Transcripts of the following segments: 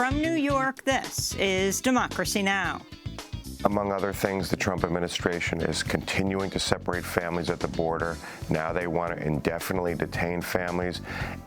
From New York, this is Democracy Now! Among other things, the Trump administration is continuing to separate families at the border. Now they want to indefinitely detain families,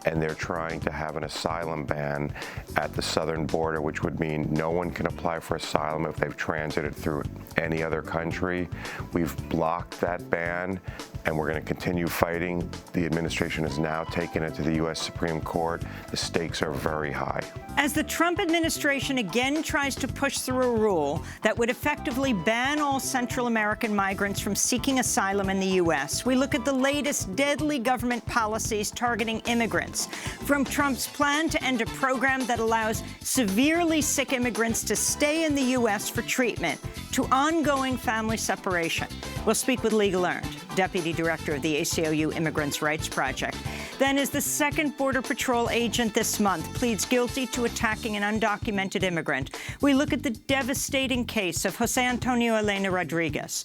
and they're trying to have an asylum ban at the southern border, which would mean no one can apply for asylum if they've transited through any other country. We've blocked that ban, and we're going to continue fighting. The administration has now taken it to the U.S. Supreme Court. The stakes are very high. As the Trump administration again tries to push through a rule that would effectively ban all Central American migrants from seeking asylum in the U.S., we look at the latest deadly government policies targeting immigrants, from Trump's plan to end a program that allows severely sick immigrants to stay in the U.S. for treatment, to ongoing family separation. We'll speak with Lee Garner, Deputy Director of the ACLU Immigrants' Rights Project. Then, as the second Border Patrol agent this month pleads guilty to attacking an undocumented immigrant, we look at the devastating case of Jose Antonio Elena Rodriguez.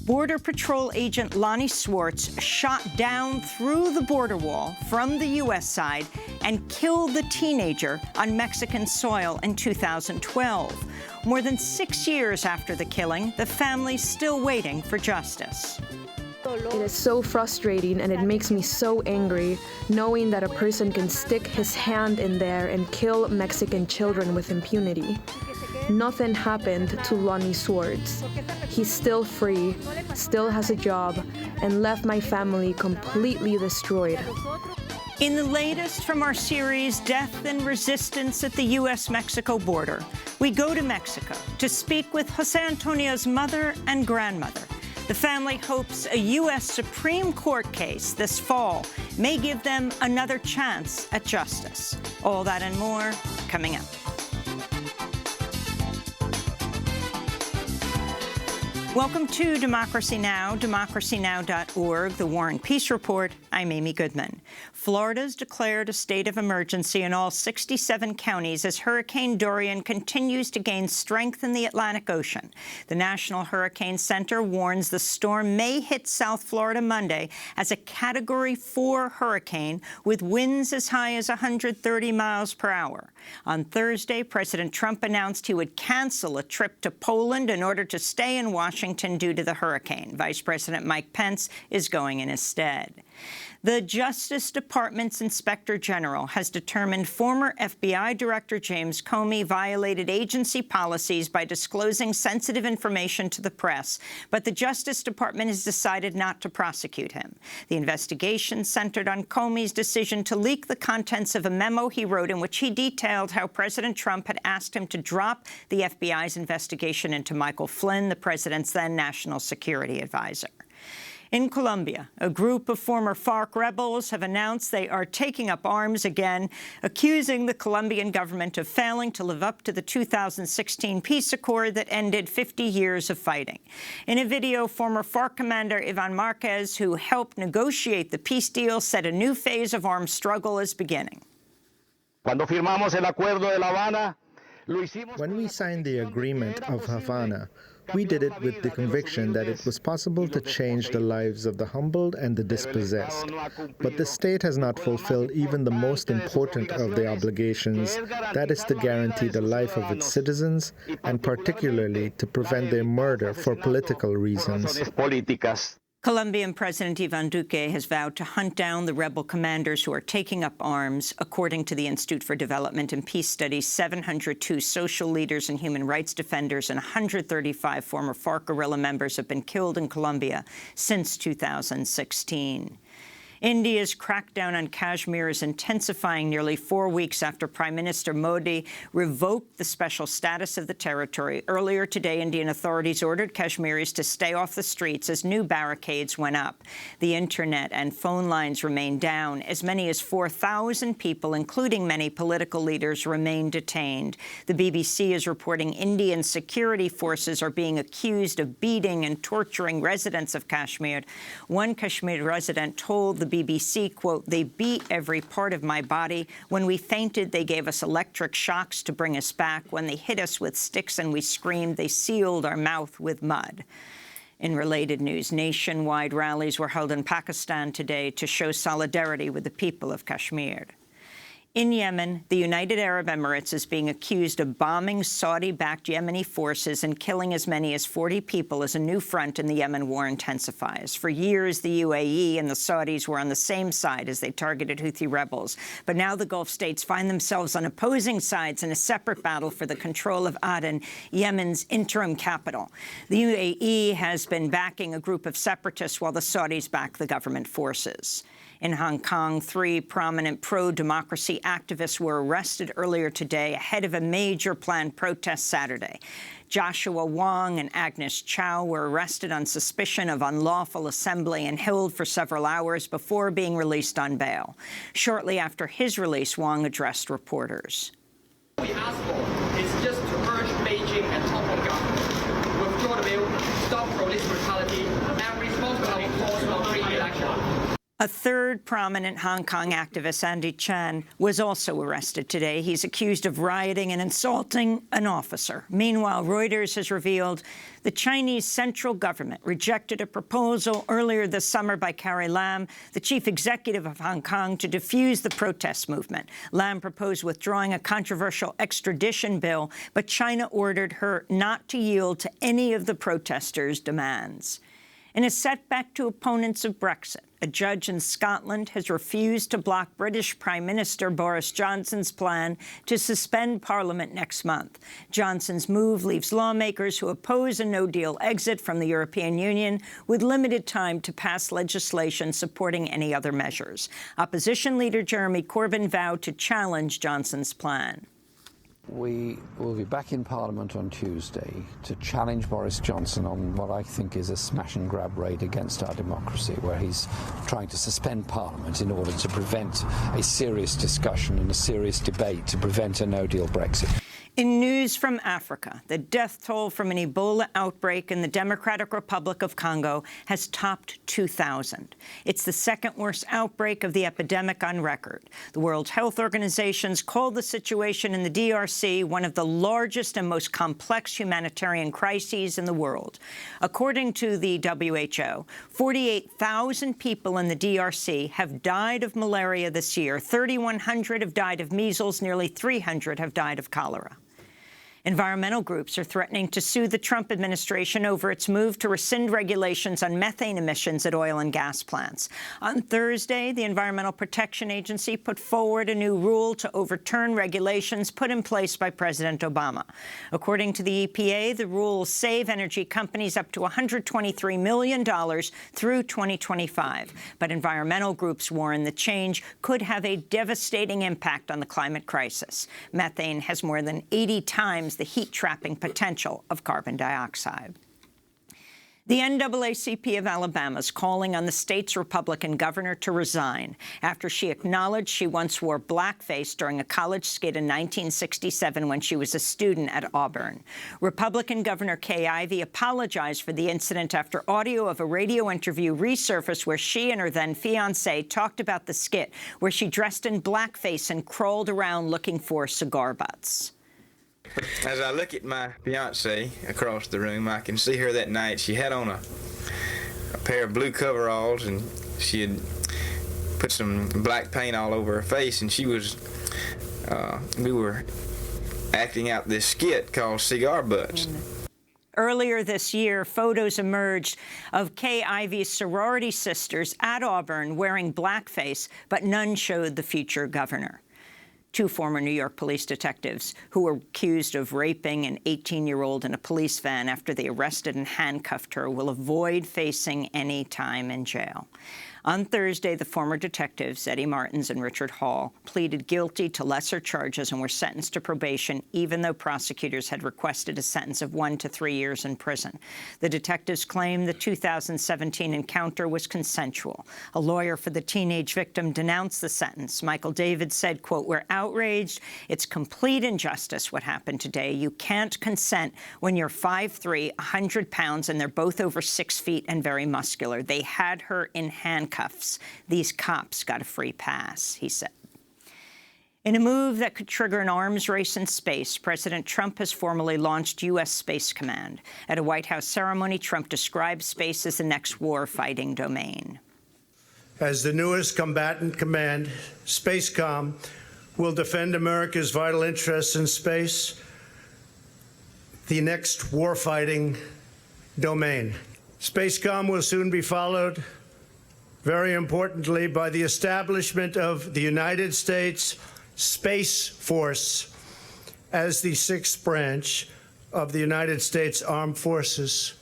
Border Patrol agent Lonnie Swartz shot down through the border wall from the U.S. side and killed the teenager on Mexican soil in 2012. More than 6 years after the killing, the family's still waiting for justice. It is so frustrating, and it makes me so angry knowing that a person can stick his hand in there and kill Mexican children with impunity. Nothing happened to Lonnie Swartz. He's still free, still has a job, and left my family completely destroyed. In the latest from our series, Death and Resistance at the U.S.-Mexico border, we go to Mexico to speak with Jose Antonio's mother and grandmother. The family hopes a U.S. Supreme Court case this fall may give them another chance at justice. All that and more coming up. Welcome to Democracy Now!, democracynow.org, the War and Peace Report. I'm Amy Goodman. Florida's declared a state of emergency in all 67 counties as Hurricane Dorian continues to gain strength in the Atlantic Ocean. The National Hurricane Center warns the storm may hit South Florida Monday as a Category 4 hurricane with winds as high as 130 miles per hour. On Thursday, President Trump announced he would cancel a trip to Poland in order to stay in Washington due to the hurricane. Vice President Mike Pence is going in his stead. The Justice Department's Inspector General has determined former FBI Director James Comey violated agency policies by disclosing sensitive information to the press, but the Justice Department has decided not to prosecute him. The investigation centered on Comey's decision to leak the contents of a memo he wrote in which he detailed how President Trump had asked him to drop the FBI's investigation into Michael Flynn, the president's then national security advisor. In Colombia, a group of former FARC rebels have announced they are taking up arms again, accusing the Colombian government of failing to live up to the 2016 peace accord that ended 50 years of fighting. In a video, former FARC commander Ivan Marquez, who helped negotiate the peace deal, said a new phase of armed struggle is beginning. When we signed the agreement of Havana, we did it with the conviction that it was possible to change the lives of the humbled and the dispossessed. But the state has not fulfilled even the most important of the obligations, that is to guarantee the life of its citizens, and particularly to prevent their murder for political reasons. Colombian President Ivan Duque has vowed to hunt down the rebel commanders who are taking up arms. According to the Institute for Development and Peace Studies, 702 social leaders and human rights defenders and 135 former FARC guerrilla members have been killed in Colombia since 2016. India's crackdown on Kashmir is intensifying nearly 4 weeks after Prime Minister Modi revoked the special status of the territory. Earlier today, Indian authorities ordered Kashmiris to stay off the streets as new barricades went up. The internet and phone lines remain down. As many as 4,000 people, including many political leaders, remain detained. The BBC is reporting Indian security forces are being accused of beating and torturing residents of Kashmir. One Kashmir resident told the BBC, quote, "They beat every part of my body. When we fainted, they gave us electric shocks to bring us back. When they hit us with sticks and we screamed, they sealed our mouth with mud." In related news, nationwide rallies were held in Pakistan today to show solidarity with the people of Kashmir. In Yemen, the United Arab Emirates is being accused of bombing Saudi-backed Yemeni forces and killing as many as 40 people as a new front in the Yemen war intensifies. For years, the UAE and the Saudis were on the same side as they targeted Houthi rebels. But now the Gulf states find themselves on opposing sides in a separate battle for the control of Aden, Yemen's interim capital. The UAE has been backing a group of separatists while the Saudis back the government forces. In Hong Kong, 3 prominent pro-democracy activists were arrested earlier today ahead of a major planned protest Saturday. Joshua Wong and Agnes Chow were arrested on suspicion of unlawful assembly and held for several hours before being released on bail. Shortly after his release, Wong addressed reporters. What we ask for is just to urge Beijing and Hong Kong government withdraw the bill, stop police brutality, and respond to our calls for free election. A third prominent Hong Kong activist, Andy Chan, was also arrested today. He's accused of rioting and insulting an officer. Meanwhile, Reuters has revealed the Chinese central government rejected a proposal earlier this summer by Carrie Lam, the chief executive of Hong Kong, to defuse the protest movement. Lam proposed withdrawing a controversial extradition bill, but China ordered her not to yield to any of the protesters' demands. In a setback to opponents of Brexit, a judge in Scotland has refused to block British Prime Minister Boris Johnson's plan to suspend Parliament next month. Johnson's move leaves lawmakers who oppose a no-deal exit from the European Union with limited time to pass legislation supporting any other measures. Opposition leader Jeremy Corbyn vowed to challenge Johnson's plan. We will be back in Parliament on Tuesday to challenge Boris Johnson on what I think is a smash-and-grab raid against our democracy, where he's trying to suspend Parliament in order to prevent a serious discussion and a serious debate to prevent a no-deal Brexit. In news from Africa, the death toll from an Ebola outbreak in the Democratic Republic of Congo has topped 2,000. It's the second worst outbreak of the epidemic on record. The World Health Organization's called the situation in the DRC one of the largest and most complex humanitarian crises in the world. According to the WHO, 48,000 people in the DRC have died of malaria this year. 3,100 have died of measles. Nearly 300 have died of cholera. Environmental groups are threatening to sue the Trump administration over its move to rescind regulations on methane emissions at oil and gas plants. On Thursday, the Environmental Protection Agency put forward a new rule to overturn regulations put in place by President Obama. According to the EPA, the rule will save energy companies up to $123 million through 2025. But environmental groups warn the change could have a devastating impact on the climate crisis. Methane has more than 80 times the heat-trapping potential of carbon dioxide. The NAACP of Alabama is calling on the state's Republican governor to resign after she acknowledged she once wore blackface during a college skit in 1967 when she was a student at Auburn. Republican Governor Kay Ivey apologized for the incident after audio of a radio interview resurfaced where she and her then-fiancé talked about the skit where she dressed in blackface and crawled around looking for cigar butts. As I look at my fiancée across the room, I can see her that night. She had on a pair of blue coveralls, and she had put some black paint all over her face, and she was, we were acting out this skit called Cigar Butts. Earlier this year, photos emerged of Kay Ivey's sorority sisters at Auburn wearing blackface, but none showed the future governor. 2 former New York police detectives who were accused of raping an 18-year-old in a police van after they arrested and handcuffed her will avoid facing any time in jail. On Thursday, the former detectives, Eddie Martins and Richard Hall, pleaded guilty to lesser charges and were sentenced to probation, even though prosecutors had requested a sentence of 1 to 3 years in prison. The detectives claim the 2017 encounter was consensual. A lawyer for the teenage victim denounced the sentence. Michael David said, quote, "We're outraged. It's complete injustice what happened today. You can't consent when you're 5'3", 100 pounds, and they're both over 6 feet and very muscular. They had her in handcuffs. These cops got a free pass," he said. In a move that could trigger an arms race in space, President Trump has formally launched U.S. Space Command. At a White House ceremony, Trump described space as the next war-fighting domain. As the newest combatant command, SpaceCom will defend America's vital interests in space, the next warfighting domain. Spacecom will soon be followed, very importantly, by the establishment of the United States Space Force as the sixth branch of the United States Armed Forces.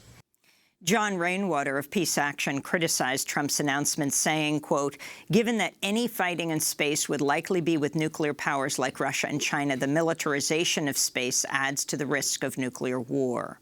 John Rainwater of Peace Action criticized Trump's announcement, saying, quote, given that any fighting in space would likely be with nuclear powers like Russia and China, the militarization of space adds to the risk of nuclear war.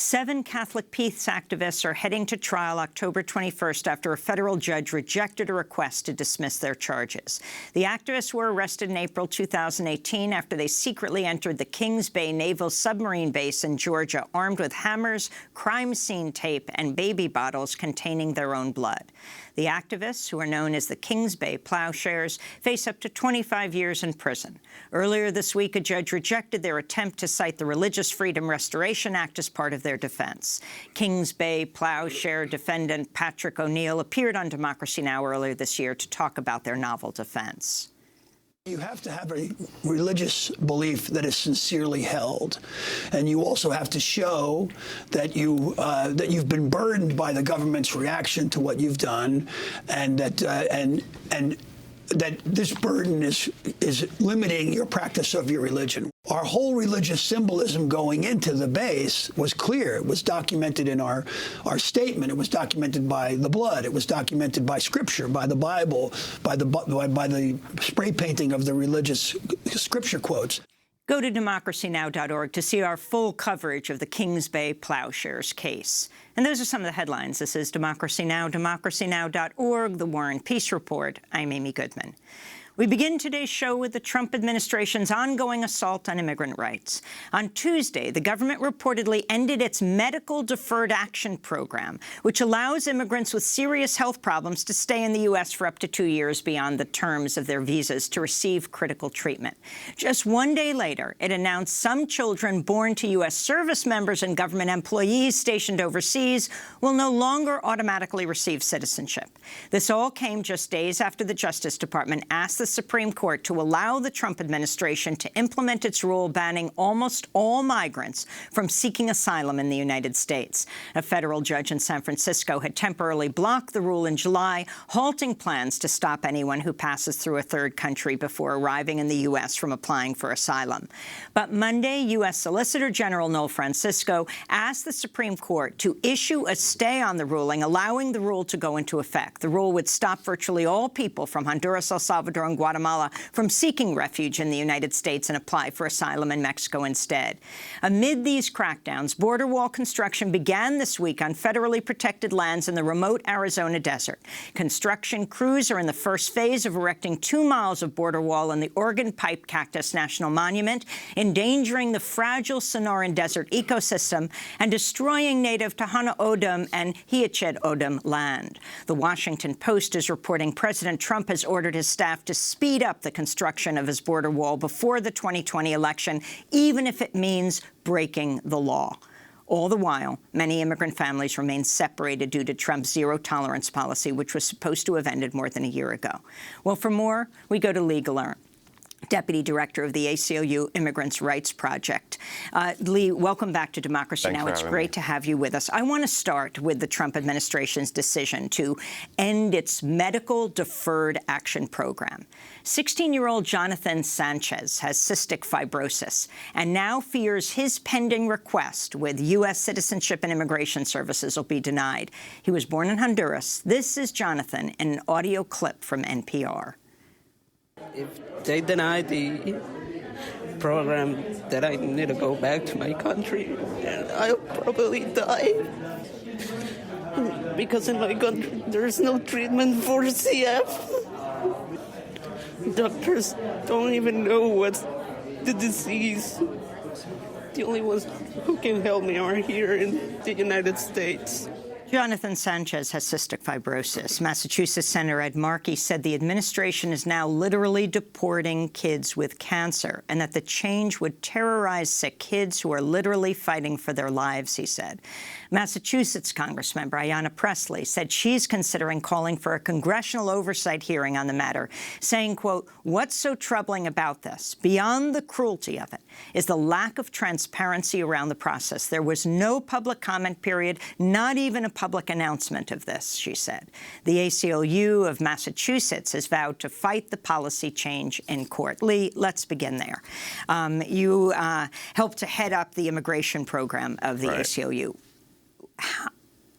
7 Catholic peace activists are heading to trial October 21st after a federal judge rejected a request to dismiss their charges. The activists were arrested in April 2018 after they secretly entered the Kings Bay Naval Submarine Base in Georgia, armed with hammers, crime scene tape, and baby bottles containing their own blood. The activists, who are known as the Kings Bay Plowshares, face up to 25 years in prison. Earlier this week, a judge rejected their attempt to cite the Religious Freedom Restoration Act as part of their defense. Kings Bay Plowshare defendant Patrick O'Neill appeared on Democracy Now! Earlier this year to talk about their novel defense. You have to have a religious belief that is sincerely held, and you also have to show that you've been burdened by the government's reaction to what you've done, and that that this burden is limiting your practice of your religion. Our whole religious symbolism going into the base was clear. It was documented in our statement. It was documented by the blood. It was documented by Scripture, by the Bible, by the spray painting of the religious Scripture quotes. Go to democracynow.org to see our full coverage of the Kings Bay Plowshares case. And those are some of the headlines. This is Democracy Now!, democracynow.org, The War and Peace Report. I'm Amy Goodman. We begin today's show with the Trump administration's ongoing assault on immigrant rights. On Tuesday, the government reportedly ended its medical deferred action program, which allows immigrants with serious health problems to stay in the U.S. for up to 2 years beyond the terms of their visas to receive critical treatment. Just 1 day later, it announced some children born to U.S. service members and government employees stationed overseas will no longer automatically receive citizenship. This all came just days after the Justice Department asked the Supreme Court to allow the Trump administration to implement its rule banning almost all migrants from seeking asylum in the United States. A federal judge in San Francisco had temporarily blocked the rule in July, halting plans to stop anyone who passes through a third country before arriving in the U.S. from applying for asylum. But Monday, U.S. Solicitor General Noel Francisco asked the Supreme Court to issue a stay on the ruling, allowing the rule to go into effect. The rule would stop virtually all people from Honduras, El Salvador, and Guatemala from seeking refuge in the United States and apply for asylum in Mexico instead. Amid these crackdowns, border wall construction began this week on federally protected lands in the remote Arizona desert. Construction crews are in the first phase of erecting 2 miles of border wall in the Oregon Pipe Cactus National Monument, endangering the fragile Sonoran Desert ecosystem and destroying native Tohono O'odham and Hiachet O'odham land. The Washington Post is reporting President Trump has ordered his staff to speed up the construction of his border wall before the 2020 election, even if it means breaking the law. All the while, many immigrant families remain separated due to Trump's zero-tolerance policy, which was supposed to have ended more than a year ago. Well, for more, we go to Lee Garner, Deputy Director of the ACLU Immigrants' Rights Project. Lee, welcome back to Democracy Now! It's great to have you with us. I want to start with the Trump administration's decision to end its medical deferred action program. 16-year-old Jonathan Sanchez has cystic fibrosis and now fears his pending request with U.S. Citizenship and Immigration Services will be denied. He was born in Honduras. This is Jonathan in an audio clip from NPR. If they deny the program, that I need to go back to my country, and I'll probably die. Because in my country, there's no treatment for CF. Doctors don't even know what's the disease. The only ones who can help me are here in the United States. Jonathan Sanchez has cystic fibrosis. Massachusetts Senator Ed Markey said the administration is now literally deporting kids with cancer and that the change would terrorize sick kids who are literally fighting for their lives, he said. Massachusetts Congressman Ayanna Pressley said she's considering calling for a congressional oversight hearing on the matter, saying, quote, "What's so troubling about this, beyond the cruelty of it, is the lack of transparency around the process. There was no public comment period, not even a public announcement of this," she said. The ACLU of Massachusetts has vowed to fight the policy change in court. Lee, let's begin there. You helped to head up the immigration program of the ACLU.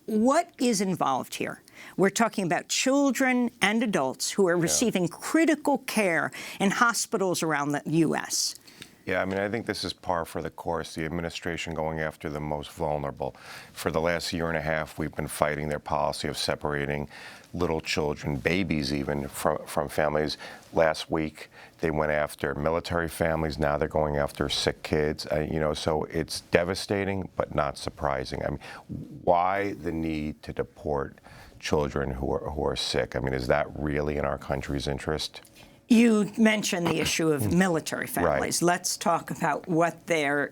What is involved here? We're talking about children and adults who are receiving critical care in hospitals around the U.S. Yeah, I mean, I think this is par for the course, the administration going after the most vulnerable. For the last year and a half, we've been fighting their policy of separating little children, babies even, from families. Last week, they went after military families. Now they're going after sick kids. So it's devastating, but not surprising. I mean, why the need to deport children who are sick? I mean, is that really in our country's interest? You mentioned the issue of military families. Right. Let's talk about what they're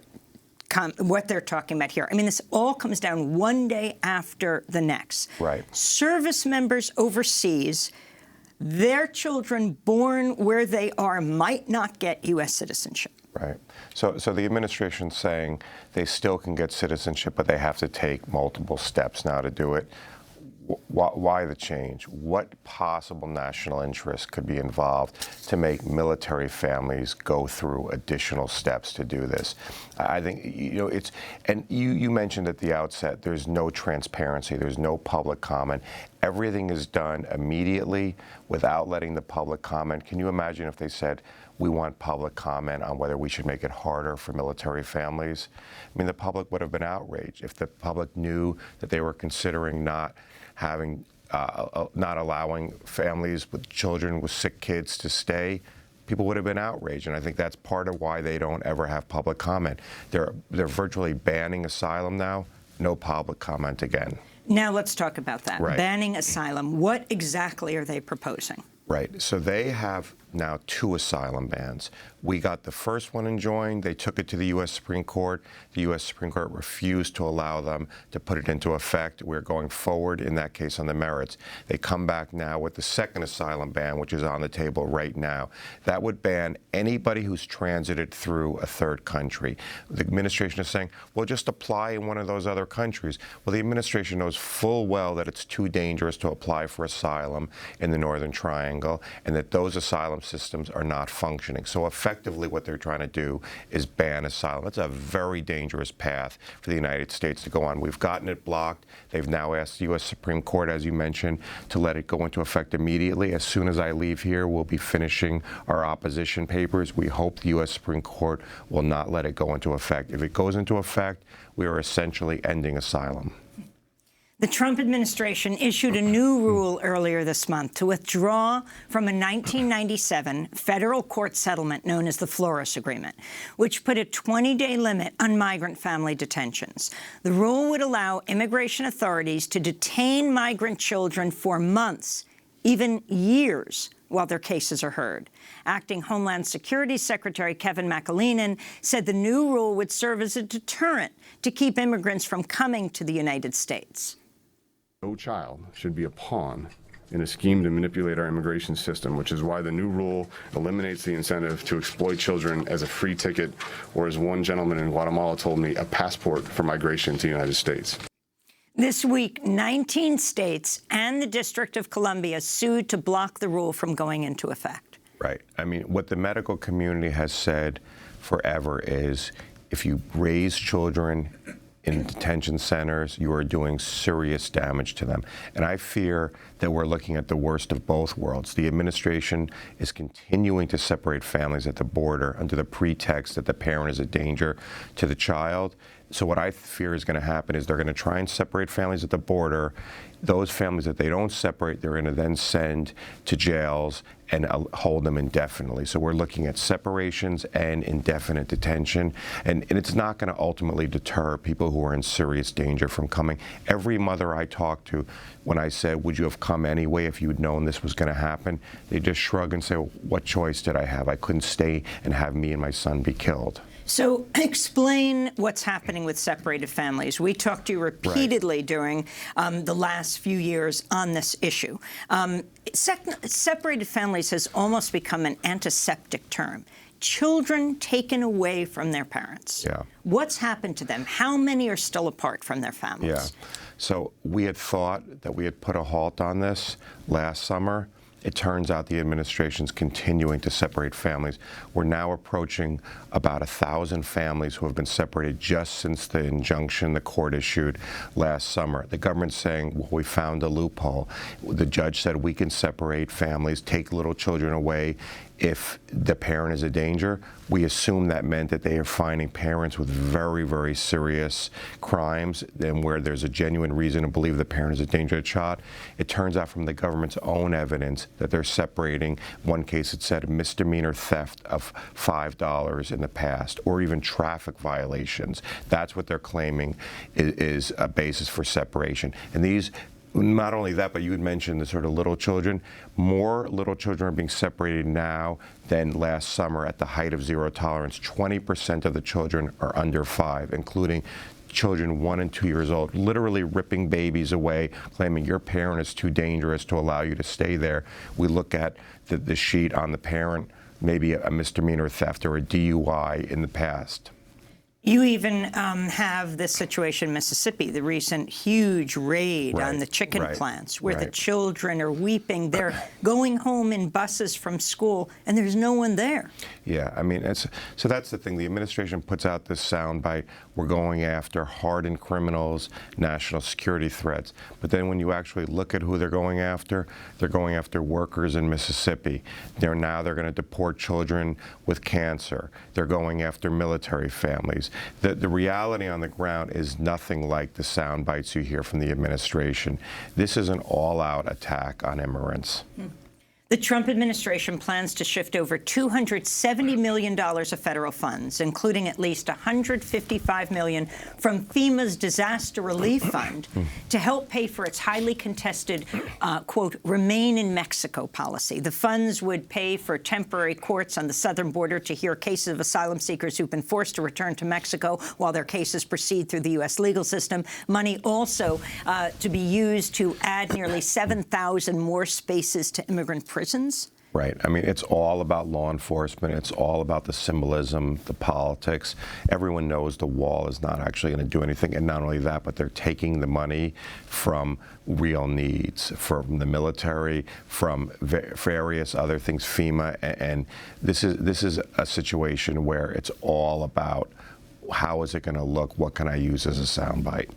talking about here. I mean, this all comes down one day after the next. Right. Service members overseas, their children born where they are might not get U.S. citizenship. Right. So the administration's saying they still can get citizenship, but they have to take multiple steps now to do it. Why the change? What possible national interest could be involved to make military families go through additional steps to do this? I think, it's, and you mentioned at the outset, there's no transparency, there's no public comment. Everything is done immediately without letting the public comment. Can you imagine if they said, we want public comment on whether we should make it harder for military families? I mean, the public would have been outraged if the public knew that they were considering not allowing families with children with sick kids to stay. People would have been outraged, and I think that's part of why they don't ever have public comment. They're virtually banning asylum now. No public comment again. Now let's talk about that. Right. Banning asylum. What exactly are they proposing? Right. So they have now 2 asylum bans. We got the first one enjoined. They took it to the U.S. Supreme Court. The U.S. Supreme Court refused to allow them to put it into effect. We're going forward in that case on the merits. They come back now with the second asylum ban, which is on the table right now. That would ban anybody who's transited through a third country. The administration is saying, well, just apply in one of those other countries. Well, the administration knows full well that it's too dangerous to apply for asylum in the Northern Triangle, and that those asylum systems are not functioning. So effectively what they're trying to do is ban asylum. It's a very dangerous path for the United States to go on. We've gotten it blocked. They've now asked the U.S. Supreme Court, as you mentioned, to let it go into effect immediately. As soon as I leave here, we'll be finishing our opposition papers. We hope the U.S. Supreme Court will not let it go into effect. If it goes into effect, we are essentially ending asylum. The Trump administration issued a new rule earlier this month to withdraw from a 1997 federal court settlement known as the Flores Agreement, which put a 20-day limit on migrant family detentions. The rule would allow immigration authorities to detain migrant children for months, even years, while their cases are heard. Acting Homeland Security Secretary Kevin McAleenan said the new rule would serve as a deterrent to keep immigrants from coming to the United States. No child should be a pawn in a scheme to manipulate our immigration system, which is why the new rule eliminates the incentive to exploit children as a free ticket, or as one gentleman in Guatemala told me, a passport for migration to the United States. This week, 19 states and the District of Columbia sued to block the rule from going into effect. Right. I mean, what the medical community has said forever is if you raise children in detention centers, you are doing serious damage to them. And I fear that we're looking at the worst of both worlds. The administration is continuing to separate families at the border under the pretext that the parent is a danger to the child. So what I fear is going to happen is they're going to try and separate families at the border. Those families that they don't separate, they're going to then send to jails and hold them indefinitely. So we're looking at separations and indefinite detention, and it's not going to ultimately deter people who are in serious danger from coming. Every mother I talked to, when I said, would you have come anyway if you'd known this was going to happen, they just shrug and say, well, what choice did I have? I couldn't stay and have me and my son be killed. So explain what's happening with separated families. We talked to you repeatedly during the last few years on this issue. Separated families has almost become an antiseptic term. Children taken away from their parents. Yeah. What's happened to them? How many are still apart from their families? Yeah. So we had thought that we had put a halt on this last summer. It turns out the administration's continuing to separate families. We're now approaching about 1,000 families who have been separated just since the injunction the court issued last summer. The government's saying, well, we found a loophole. The judge said we can separate families, take little children away if the parent is a danger. We assume that meant that they are finding parents with very, very serious crimes, and where there's a genuine reason to believe the parent is a danger to the child. It turns out from the government's own evidence that they're separating. One case it said misdemeanor theft of $5 in the past, or even traffic violations. That's what they're claiming is a basis for separation. And these, not only that, but you had mentioned the sort of little children. More little children are being separated now than last summer at the height of zero tolerance. 20% of the children are under 5, including children 1 and 2 years old, literally ripping babies away, claiming your parent is too dangerous to allow you to stay there. We look at the sheet on the parent, maybe a misdemeanor theft or a DUI in the past. You even have this situation in Mississippi, the recent huge raid on the chicken plants, where the children are weeping. They're going home in buses from school, and there's no one there. Yeah, I mean, so that's the thing. The administration puts out this soundbite, we're going after hardened criminals, national security threats. But then when you actually look at who they're going after workers in Mississippi. They're going to deport children with cancer. They're going after military families. The reality on the ground is nothing like the sound bites you hear from the administration. This is an all-out attack on immigrants. The Trump administration plans to shift over $270 million of federal funds, including at least $155 million from FEMA's Disaster Relief Fund, to help pay for its highly contested, quote, Remain in Mexico policy. The funds would pay for temporary courts on the southern border to hear cases of asylum seekers who've been forced to return to Mexico while their cases proceed through the U.S. legal system. Money also to be used to add nearly 7,000 more spaces to immigrant prisons. Right. I mean, it's all about law enforcement. It's all about the symbolism, the politics. Everyone knows the wall is not actually going to do anything. And not only that, but they're taking the money from real needs, from the military, from various other things, FEMA. And this is a situation where it's all about how is it going to look? What can I use as a soundbite?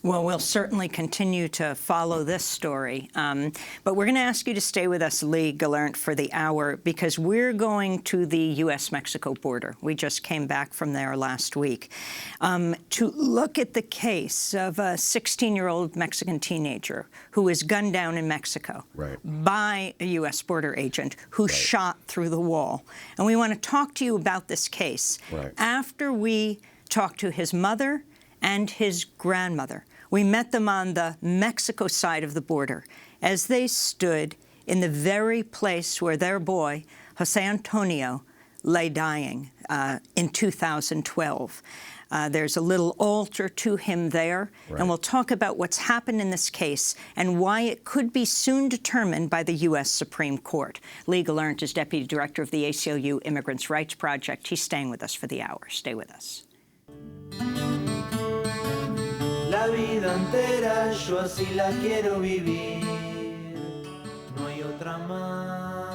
Well, we'll certainly continue to follow this story. But we're going to ask you to stay with us, Lee Gallant, for the hour, because we're going to the U.S.-Mexico border. We just came back from there last week to look at the case of a 16-year-old Mexican teenager who was gunned down in Mexico by a U.S. border agent who shot through the wall. And we want to talk to you about this case after we talk to his mother and his grandmother. We met them on the Mexico side of the border as they stood in the very place where their boy, Jose Antonio, lay dying in 2012. There's a little altar to him there, and we'll talk about what's happened in this case and why it could be soon determined by the U.S. Supreme Court. Lee Gallant is Deputy Director of the ACLU Immigrants' Rights Project. He's staying with us for the hour. Stay with us. La vida entera yo así la quiero vivir, no hay otra más.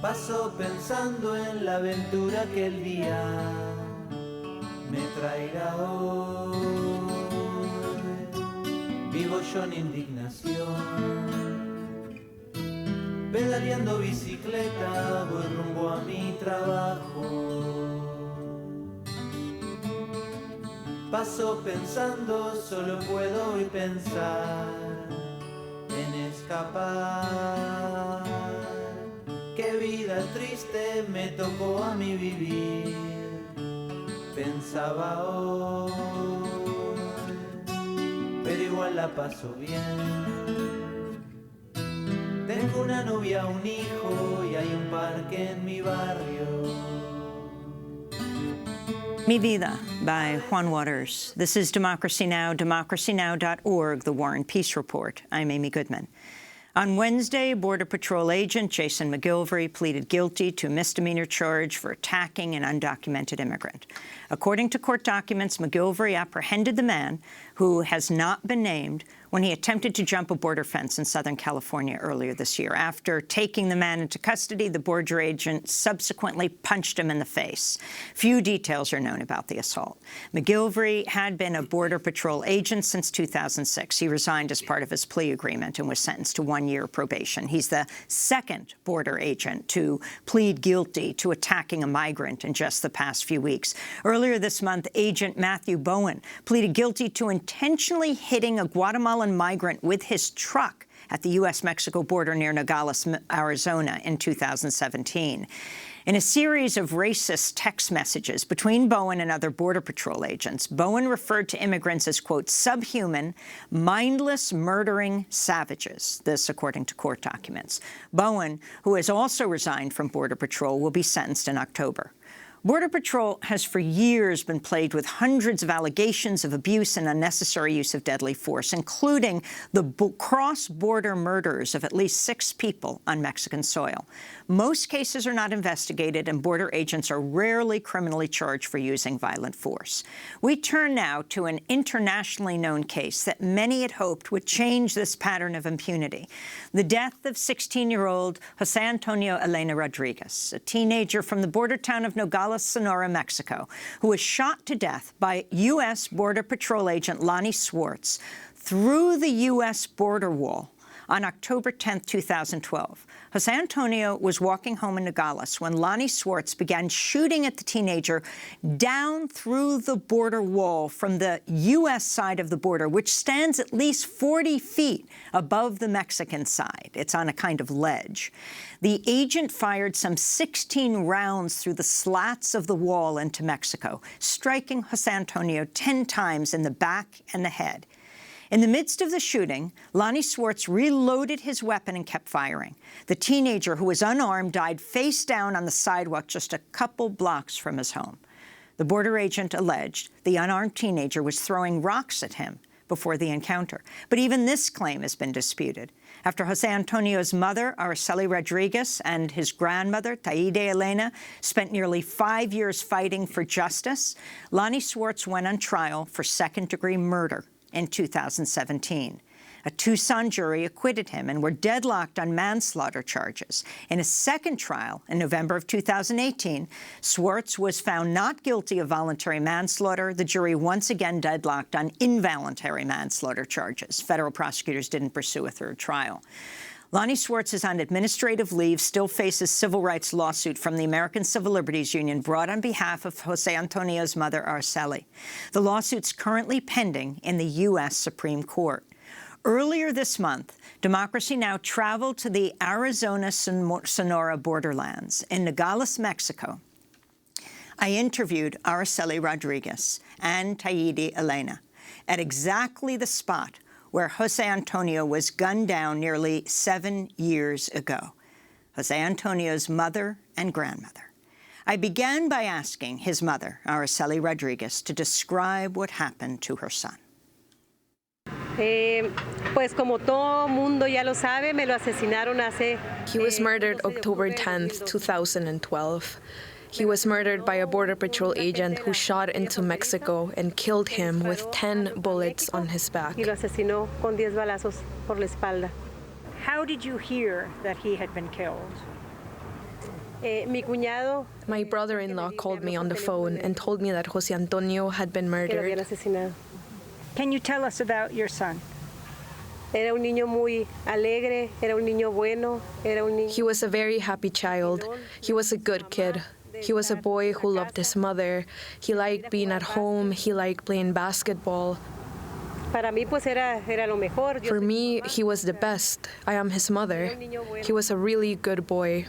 Paso pensando en la aventura que el día me traiga hoy. Vivo yo en indignación, pedaleando bicicleta voy rumbo a mi trabajo. Paso pensando, solo puedo hoy pensar en escapar. Qué vida triste me tocó a mí vivir, pensaba hoy, pero igual la paso bien. Tengo una novia, un hijo y hay un parque en mi barrio. Mi Vida by Juan Waters. This is Democracy Now!, democracynow.org, The War and Peace Report. I'm Amy Goodman. On Wednesday, Border Patrol agent Jason McGilvery pleaded guilty to a misdemeanor charge for attacking an undocumented immigrant. According to court documents, McGilvery apprehended the man, who has not been named, when he attempted to jump a border fence in Southern California earlier this year. After taking the man into custody, the border agent subsequently punched him in the face. Few details are known about the assault. McGilvery had been a Border Patrol agent since 2006. He resigned as part of his plea agreement and was sentenced to 1-year probation. He's the second border agent to plead guilty to attacking a migrant in just the past few weeks. Earlier this month, Agent Matthew Bowen pleaded guilty to intentionally hitting a Guatemalan migrant with his truck at the U.S.-Mexico border near Nogales, Arizona in 2017. In a series of racist text messages between Bowen and other Border Patrol agents, Bowen referred to immigrants as, quote, subhuman, mindless, murdering savages. This, according to court documents. Bowen, who has also resigned from Border Patrol, will be sentenced in October. Border Patrol has for years been plagued with hundreds of allegations of abuse and unnecessary use of deadly force, including the cross-border murders of at least 6 people on Mexican soil. Most cases are not investigated, and border agents are rarely criminally charged for using violent force. We turn now to an internationally known case that many had hoped would change this pattern of impunity: the death of 16-year-old Jose Antonio Elena Rodriguez, a teenager from the border town of Nogales, Sonora, Mexico, who was shot to death by U.S. Border Patrol agent Lonnie Swartz through the U.S. border wall on October 10, 2012. Jose Antonio was walking home in Nogales when Lonnie Swartz began shooting at the teenager down through the border wall from the U.S. side of the border, which stands at least 40 feet above the Mexican side. It's on a kind of ledge. The agent fired some 16 rounds through the slats of the wall into Mexico, striking Jose Antonio 10 times in the back and the head. In the midst of the shooting, Lonnie Swartz reloaded his weapon and kept firing. The teenager, who was unarmed, died face down on the sidewalk just a couple blocks from his home. The border agent alleged the unarmed teenager was throwing rocks at him before the encounter. But even this claim has been disputed. After Jose Antonio's mother, Araceli Rodriguez, and his grandmother, Taide Elena, spent nearly 5 years fighting for justice, Lonnie Swartz went on trial for second-degree murder in 2017. A Tucson jury acquitted him and were deadlocked on manslaughter charges. In a second trial in November of 2018, Swartz was found not guilty of voluntary manslaughter. The jury once again deadlocked on involuntary manslaughter charges. Federal prosecutors didn't pursue a third trial. Lonnie Swartz is on administrative leave, still faces civil rights lawsuit from the American Civil Liberties Union brought on behalf of Jose Antonio's mother, Araceli. The lawsuit's currently pending in the U.S. Supreme Court. Earlier this month, Democracy Now! Traveled to the Arizona-Sonora borderlands in Nogales, Mexico. I interviewed Araceli Rodriguez and Taide Elena at exactly the spot where Jose Antonio was gunned down nearly 7 years ago. Jose Antonio's mother and grandmother. I began by asking his mother, Araceli Rodriguez, to describe what happened to her son. Pues como todo mundo ya lo sabe, me lo asesinaron hace... He was murdered October 10th, 2012. He was murdered by a Border Patrol agent who shot into Mexico and killed him with 10 bullets on his back. Y lo asesinó con 10 balazos por la espalda. How did you hear that he had been killed? Mi cuñado... My brother-in-law called me on the phone and told me that Jose Antonio had been murdered. Can you tell us about your son? Era un niño muy alegre, era un niño bueno, era un niño... He was a very happy child. He was a good kid. He was a boy who loved his mother. He liked being at home. He liked playing basketball. For me, he was the best. I am his mother. He was a really good boy.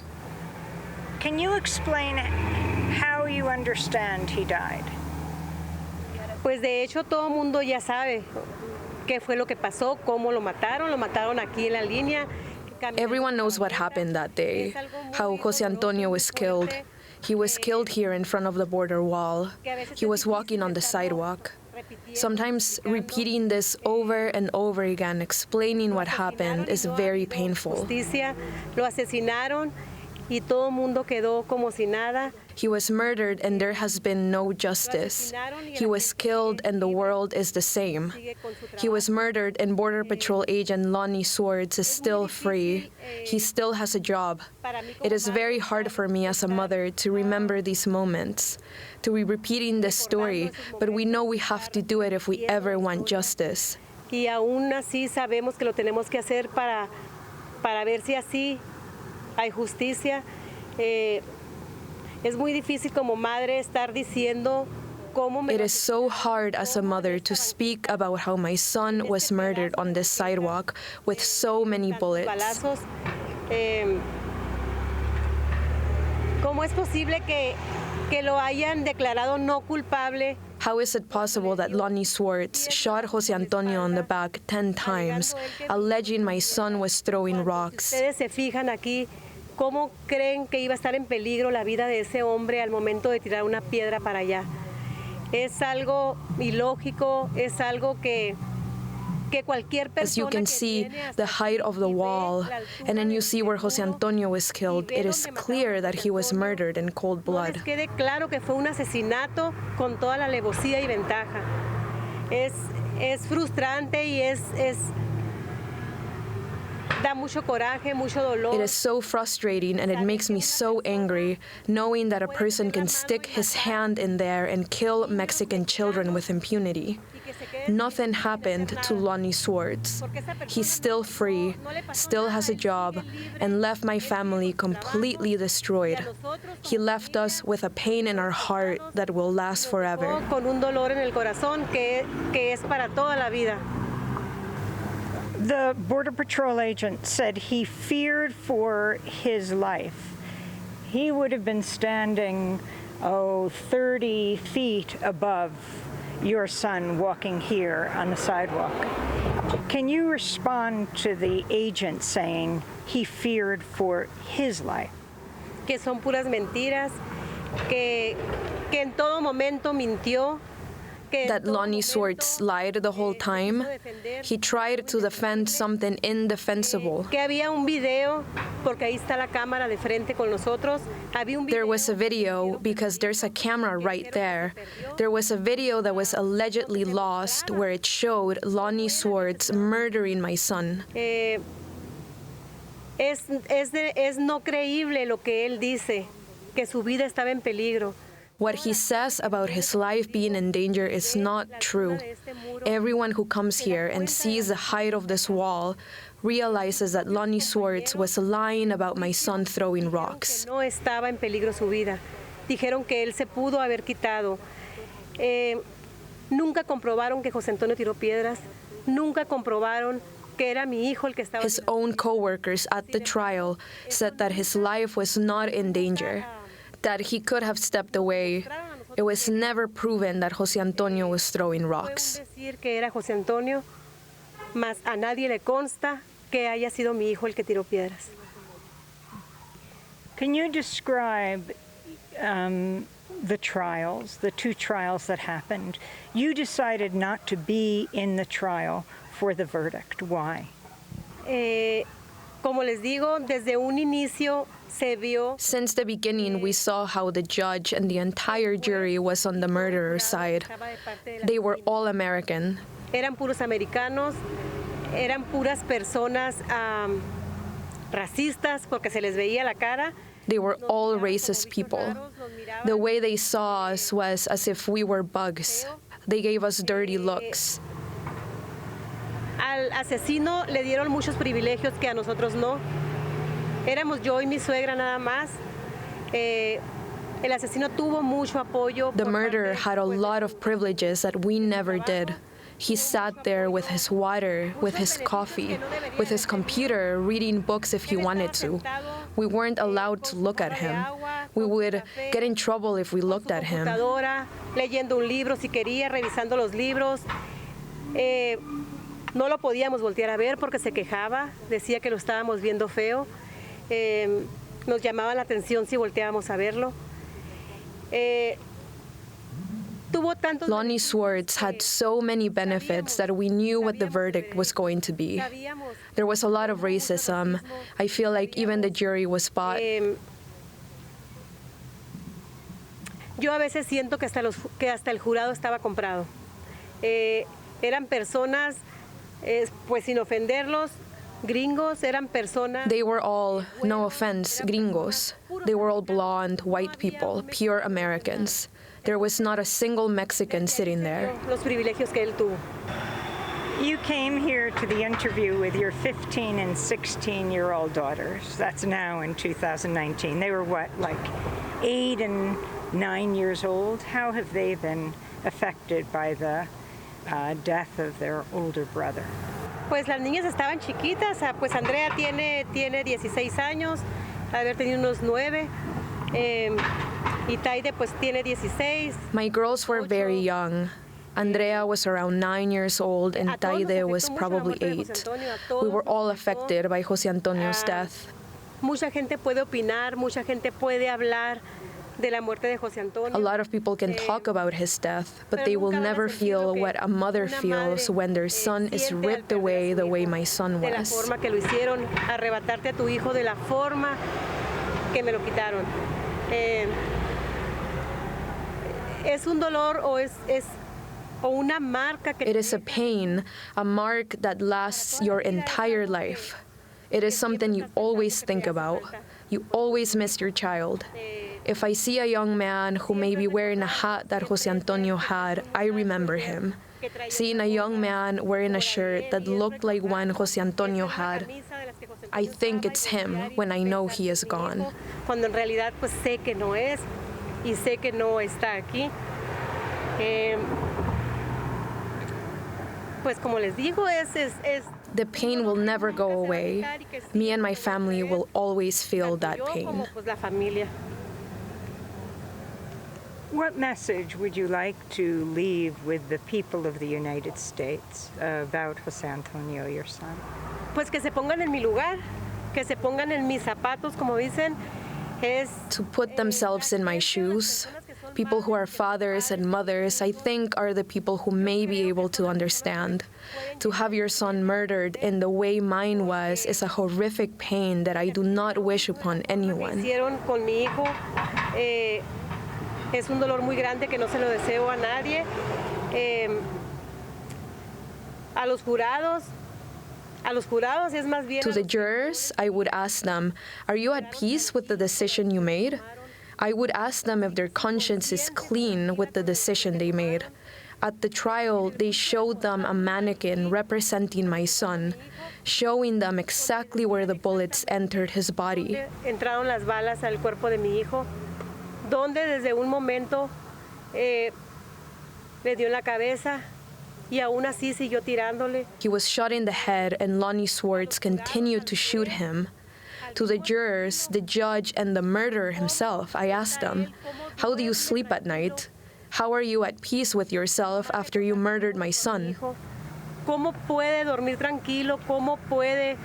Can you explain how you understand he died? Pues de hecho todo el mundo ya sabe qué fue lo que pasó, cómo lo mataron aquí en la línea. Everyone knows what happened that day, how José Antonio was killed. He was killed here in front of the border wall. He was walking on the sidewalk. Sometimes repeating this over and over again, explaining what happened, is very painful. Lo asesinaron y todo el mundo quedó como si nada. He was murdered and there has been no justice. He was killed and the world is the same. He was murdered and Border Patrol agent Lonnie Swartz is still free. He still has a job. It is very hard for me as a mother to remember these moments, to be repeating this story, but we know we have to do it if we ever want justice. Y aún así sabemos que lo tenemos que hacer para ver si así hay justicia. Es muy difícil como madre estar diciendo cómo me... It is so hard as a mother to speak about how my son was murdered on this sidewalk with so many bullets. ¿Cómo es posible que lo hayan declarado no culpable? How is it possible that Lonnie Swartz shot José Antonio on the back 10 times, alleging my son was throwing rocks? Ustedes se fijan aquí. ¿Cómo creen que iba a estar en peligro la vida de ese hombre al momento de tirar una piedra para allá? Es algo ilógico, es algo que cualquier persona. As you can see the height of the wall, and then you see where José Antonio was killed, it is clear that he was murdered in cold blood. Les quede claro que fue un asesinato con toda la alevosía y ventaja. Es frustrante y da mucho coraje, mucho dolor. It is so frustrating and it makes me so angry knowing that a person can stick his hand in there and kill Mexican children with impunity. Nothing happened to Lonnie Swartz. He's still free, still has a job, and left my family completely destroyed. He left us with a pain in our heart that will last forever. Con un dolor en el corazón que es para toda la vida. The Border Patrol agent said he feared for his life. He would have been standing, 30 feet above your son walking here on the sidewalk. Can you respond to the agent saying he feared for his life? Que son puras mentiras, que en todo momento mintió. That Lonnie Swartz lied the whole time. He tried to defend something indefensible. There was a video because there's a camera right there. There was a video that was allegedly lost where it showed Lonnie Swartz murdering my son. Es no creíble lo que él dice, que su vida estaba en peligro. What he says about his life being in danger is not true. Everyone who comes here and sees the height of this wall realizes that Lonnie Swartz was lying about my son throwing rocks. No estaba en peligro su vida. Dijeron que él se pudo haber quitado. Nunca comprobaron que José Antonio tiró piedras. Nunca comprobaron que era mi hijo el que estaba. His own co-workers at the trial said that his life was not in danger, that he could have stepped away. It was never proven that José Antonio was throwing rocks. Decir que era José Antonio, mas a nadie le consta que haya sido mi hijo el que tiró piedras. Can you describe the trials, the two trials that happened? You decided not to be in the trial for the verdict. Why? Como les digo, desde un inicio se vio. Since the beginning, we saw how the judge and the entire jury was on the murderer's side. They were all American. Eran puros americanos, eran puras personas racistas porque se les veía la cara. They were all racist people. The way they saw us was as if we were bugs. They gave us dirty looks. Al asesino le dieron muchos privilegios que a nosotros no. Éramos yo y mi suegra nada más. El asesino tuvo mucho apoyo. The murderer had a lot of privileges that we never did. He sat there with his water, with his coffee, with his computer, reading books if he wanted to. We weren't allowed to look at him. We would get in trouble if we looked at him. Leyendo un libro si quería, revisando los libros. No lo podíamos voltear a ver porque se quejaba, decía que lo estábamos viendo feo. Nos llamaba la atención si volteábamos a verlo. Lonnie Swartz had so many benefits that we knew what the verdict was going to be. There was a lot of racism. I feel like even the jury was bought. Yo a veces siento que hasta el jurado estaba comprado. Eran personas, pues sin ofenderlos, gringos, eran personas. They were all, no offense, gringos. They were all blonde, white people, pure Americans. There was not a single Mexican sitting there. Los privilegios que él tuvo. You came here to the interview with your 15 and 16-year-old daughters. That's now in 2019. They were what, like 8 and 9 years old? How have they been affected by the death of their older brother? Pues las niñas estaban chiquitas. Pues Andrea tiene 16 años, haber tenido unos 9. Y Taide pues tiene 16. My girls were very young. Andrea was around 9 years old and Taide was probably 8. We were all affected by José Antonio's death. Mucha gente puede opinar, mucha gente puede hablar de la muerte de José Antonio. A lot of people can talk about his death, but they will never feel what a mother feels when their son is ripped away the way my son De la was. forma que lo hicieron, arrebatarte a tu hijo de la forma que me lo quitaron. Es un dolor o una marca que... It is a pain, a mark that lasts your entire life. It is something you always think about. You always miss your child. If I see a young man who may be wearing a hat that José Antonio had, I remember him. Seeing a young man wearing a shirt that looked like one José Antonio had, I think it's him when I know he is gone. Cuando en realidad pues sé que no es y sé que no está aquí. Pues como les digo, The pain will never go away. Me and my family will always feel that pain. pues la familia. What message would you like to leave with the people of the United States about José Antonio, your son? Pues que se pongan en mi lugar, que se pongan en mis zapatos, como dicen. To put themselves in my shoes. People who are fathers and mothers, I think, are the people who may be able to understand. To have your son murdered in the way mine was is a horrific pain that I do not wish upon anyone. Hicieron con mi hijo. Es un dolor muy grande que no se lo deseo a nadie. A los jurados es más bien... To the jurors, I would ask them, are you at peace with the decision you made? I would ask them if their conscience is clean with the decision they made. At the trial, they showed them a mannequin representing my son, showing them exactly where the bullets entered his body. Entraron las balas al cuerpo de mi hijo, donde desde un momento le dio en la cabeza y aún así siguió tirándole. He was shot in the head and Lonnie Swartz continued to shoot him. To the jurors, the judge, and the murderer himself, I asked them, how do you sleep at night? How are you at peace with yourself after you murdered my son? ¿Cómo puede dormir tranquilo? ¿Cómo puede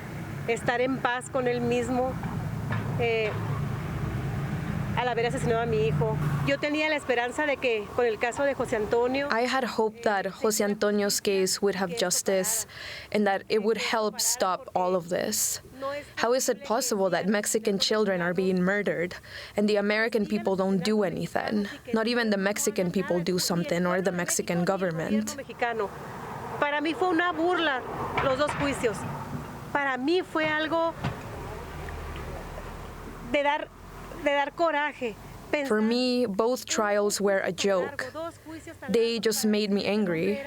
estar en paz con él mismo al haber asesinado a mi hijo? Yo tenía la esperanza de que con el caso de José Antonio... I had hoped that José Antonio's case would have justice and that it would help stop all of this. How is it possible that Mexican children are being murdered and the American people don't do anything? Not even the Mexican people do something or the Mexican government. Para mí fue una burla los dos juicios. Para mí fue algo de dar coraje. For me, both trials were a joke. They just made me angry.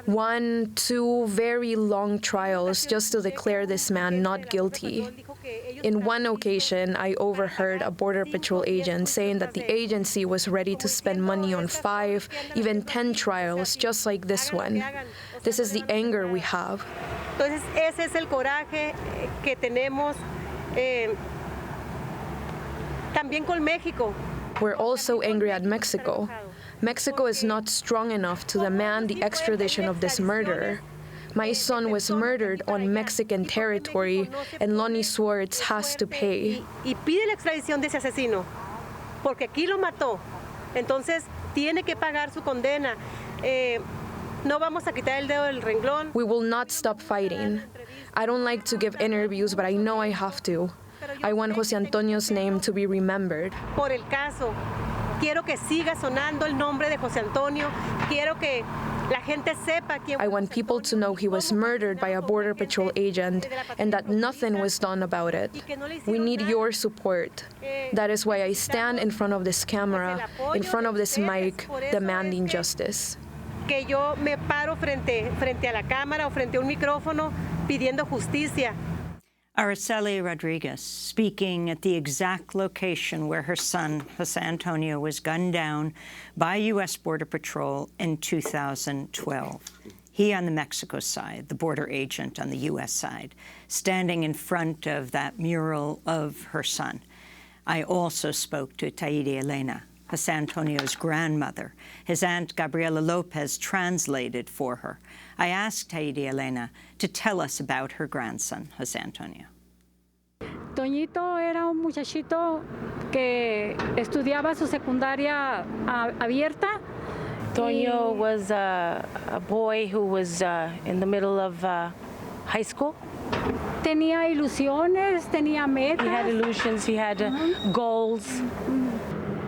1, 2 very long trials just to declare this man not guilty. In one occasion, I overheard a Border Patrol agent saying that the agency was ready to spend money on 5, even 10 trials just like this one. This is the anger we have. Entonces, ese es el coraje que tenemos también con México. We're also angry at Mexico. Mexico is not strong enough to demand the extradition of this murderer. My son was murdered on Mexican territory, and Lonnie Swartz has to pay. Y pide la extradición de ese asesino, porque aquí lo mató. Entonces, tiene que pagar su condena. No vamos a quitar el dedo del renglón. We will not stop fighting. I don't like to give interviews, but I know I have to. I want José Antonio's name to be remembered. Por el caso, quiero que siga sonando el nombre de José Antonio. Quiero que la gente sepa quién. I want people to know he was murdered by a Border Patrol agent and that nothing was done about it. We need your support. That is why I stand in front of this camera, in front of this mic, demanding justice. Que yo me paro frente a la cámara o frente a un micrófono pidiendo justicia. Araceli Rodriguez speaking at the exact location where her son, José Antonio, was gunned down by U.S. Border Patrol in 2012. He on the Mexico side, the border agent on the U.S. side, standing in front of that mural of her son. I also spoke to Taidi Elena, José Antonio's grandmother. His aunt Gabriela Lopez translated for her. I asked Taidi Elena to tell us about her grandson, José Antonio. Toñito era un muchachito que estudiaba su secundaria abierta. Toño was a boy who was in the middle of high school. Tenía ilusiones, tenía metas. He had illusions, he had goals.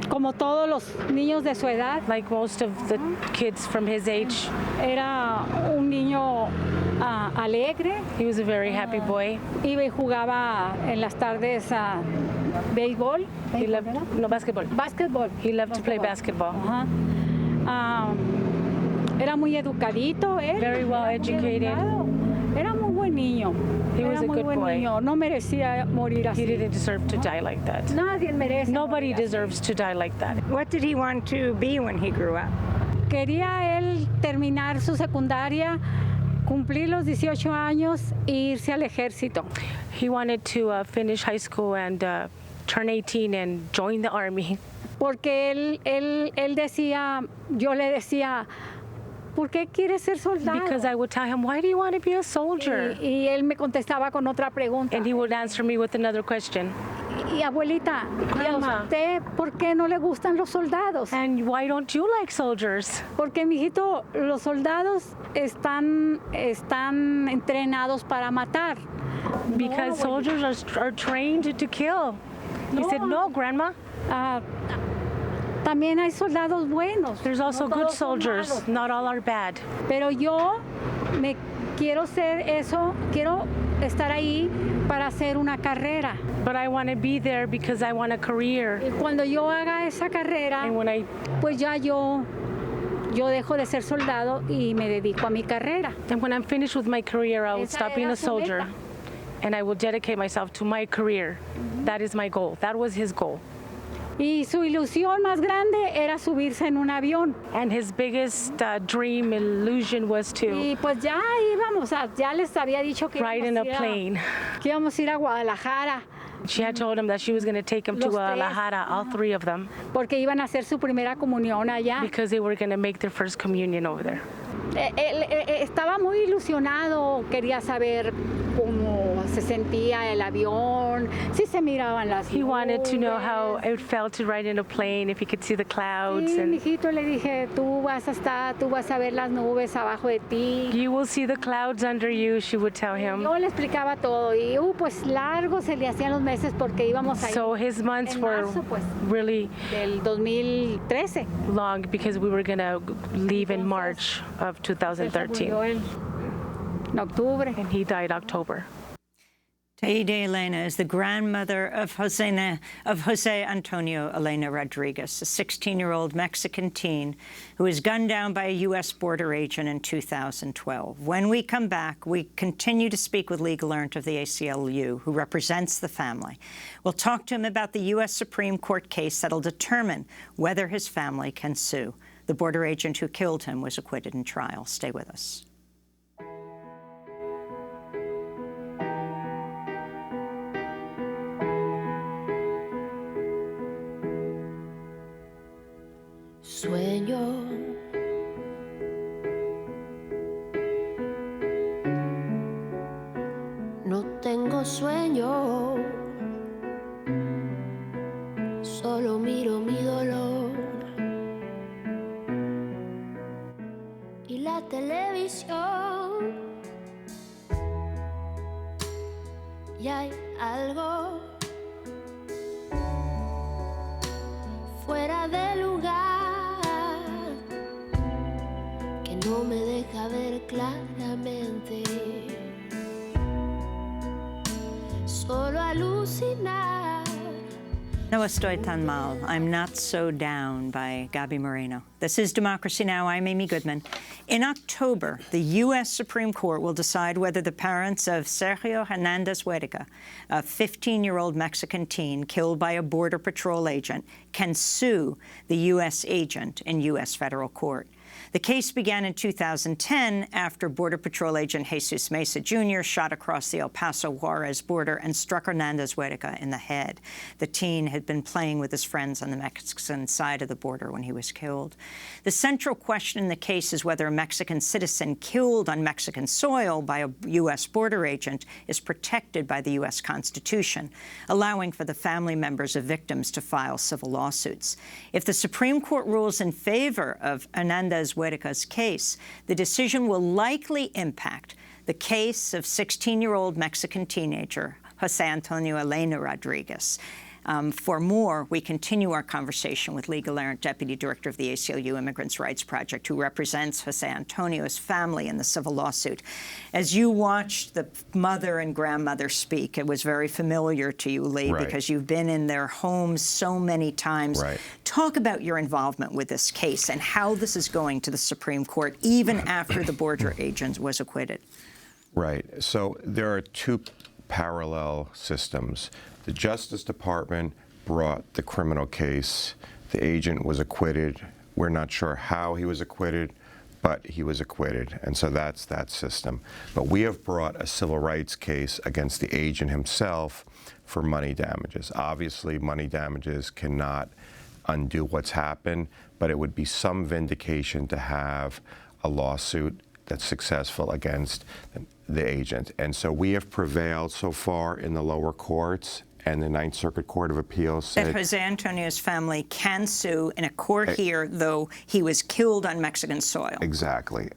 Como todos los niños de su edad. Like most of the kids from his age. Era un niño alegre. He was a very happy boy. Iba y jugaba en las tardes a béisbol. He loved, no, basketball. Basketball. He loved to play basketball. Era muy educadito, él. Very well educated. Era muy buen niño. He was a good boy. Niño. No merecía morir así. He didn't deserve to die like that. Nadie merece. Nobody deserves to die like that. What did he want to be when he grew up? Quería él terminar su secundaria, cumplir los 18 años e irse al ejército. He wanted to finish high school and turn 18 and join the army. Porque él decía, yo le decía, ¿por qué quieres ser soldado? Because I would tell him, why do you want to be a soldier? Y él me contestaba con otra pregunta. And he would answer me with another question. Y abuelita, Grandma, ¿usted por qué no le gustan los soldados? And why don't you like soldiers? Porque, mijito, los soldados están entrenados para matar. Because soldiers are trained to kill. He said, no, Grandma. También hay soldados buenos. There's also good soldiers. Not all are bad. Pero yo me quiero ser eso, quiero estar ahí para hacer una carrera. But I want to be there because I want a career. Y cuando yo haga esa carrera, pues ya yo dejo de ser soldado y me dedico a mi carrera. And when I'm finished with my career, I will stop being a soldier. And I will dedicate myself to my career. That is my goal. That was his goal. Y su ilusión más grande era subirse en un avión. And his biggest dream, illusion was to y pues ya íbamos, ya les había dicho que ride in a plane. Que íbamos a ir a Guadalajara. She had told him that she was going to take him to Guadalajara, all three of them. Porque iban a hacer su primera comunión allá. Because they were going to make their first communion over there. Estaba muy ilusionado, quería saber cómo se sentía el avión, si se miraban las nubes. He wanted to know how it felt to ride in a plane, if he could see the clouds. Sí, mijito, le dije, tú vas a ver las nubes abajo de ti. You will see the clouds under you, she would tell him. Yo le explicaba todo y pues largo se le hacían los meses porque íbamos a ir. So his months were really del 2013. Long because we were going to leave in March of 2013. En octubre. And he died October. Taide Elena is the grandmother of Jose Antonio Elena Rodriguez, a 16-year-old Mexican teen who was gunned down by a U.S. border agent in 2012. When we come back, we continue to speak with Lee Gallant of the ACLU, who represents the family. We'll talk to him about the U.S. Supreme Court case that'll determine whether his family can sue. The border agent who killed him was acquitted in trial. Stay with us. Sueño, no tengo sueño, solo miro mi dolor y la televisión, y hay algo fuera de lugar que no me deja ver claramente, solo alucinar. No estoy tan mal. I'm not so down by Gaby Moreno. This is Democracy Now! I'm Amy Goodman. In October, the U.S. Supreme Court will decide whether the parents of Sergio Hernandez Huerta, a 15-year-old Mexican teen killed by a Border Patrol agent, can sue the U.S. agent in U.S. federal court. The case began in 2010 after Border Patrol agent Jesus Mesa Jr. shot across the El Paso-Juarez border and struck Hernandez Huerta in the head. The teen had been playing with his friends on the Mexican side of the border when he was killed. The central question in the case is whether a Mexican citizen killed on Mexican soil by a U.S. border agent is protected by the U.S. Constitution, allowing for the family members of victims to file civil lawsuits. If the Supreme Court rules in favor of Hernandez Huerta's case, the decision will likely impact the case of 16-year-old Mexican teenager Jose Antonio Elena Rodriguez. For more, we continue our conversation with Lee Gallant, Deputy Director of the ACLU Immigrants' Rights Project, who represents Jose Antonio's family in the civil lawsuit. As you watched the mother and grandmother speak, it was very familiar to you, Lee, Right. because you've been in their homes so many times. Right. Talk about your involvement with this case and how this is going to the Supreme Court, even after the border agent was acquitted. Right. So there are two parallel systems. The Justice Department brought the criminal case. The agent was acquitted. We're not sure how he was acquitted, but he was acquitted. And so that's that system. But we have brought a civil rights case against the agent himself for money damages. Obviously, money damages cannot undo what's happened, but it would be some vindication to have a lawsuit that's successful against the agent. And so we have prevailed so far in the lower courts, and the Ninth Circuit Court of Appeals said that Jose Antonio's family can sue in a court here, though he was killed on Mexican soil. Exactly.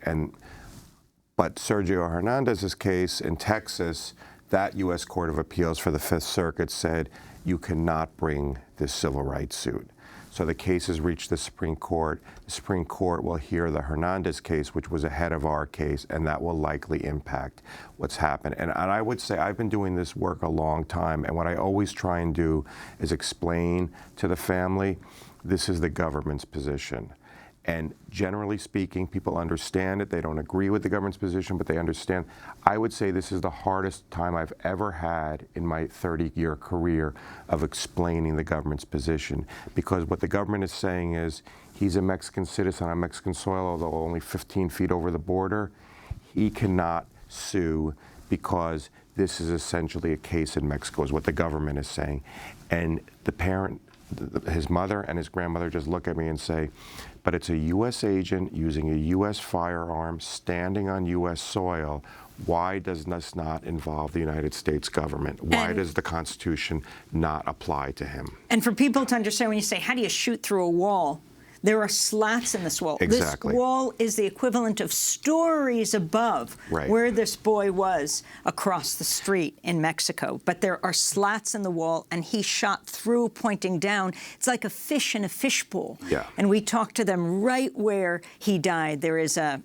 But Sergio Hernandez's case in Texas, that U.S. Court of Appeals for the Fifth Circuit said you cannot bring this civil rights suit. So the case has reached the Supreme Court. The Supreme Court will hear the Hernandez case, which was ahead of our case, and that will likely impact what's happened. And I would say I've been doing this work a long time, and what I always try and do is explain to the family, this is the government's position. And generally speaking, people understand it. They don't agree with the government's position, but they understand. I would say this is the hardest time I've ever had in my 30-year career of explaining the government's position. Because what the government is saying is, he's a Mexican citizen on Mexican soil, although only 15 feet over the border. He cannot sue because this is essentially a case in Mexico, is what the government is saying. And the parent, his mother and his grandmother just look at me and say, but it's a U.S. agent using a U.S. firearm standing on U.S. soil. Why does this not involve the United States government? Why does the Constitution not apply to him? And for people to understand, when you say, how do you shoot through a wall? There are slats in this wall. Exactly. This wall is the equivalent of stories above where this boy was across the street in Mexico. But there are slats in the wall, and he shot through, pointing down. It's like a fish in a fishbowl. Yeah. And we talked to them right where he died. There is a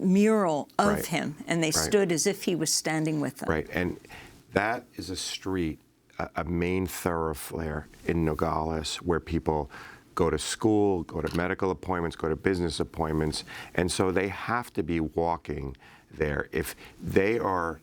mural of him, and they stood as if he was standing with them. Right. And That is a street, a main thoroughfare in Nogales where people go to school, go to medical appointments, go to business appointments, and so they have to be walking there. If they are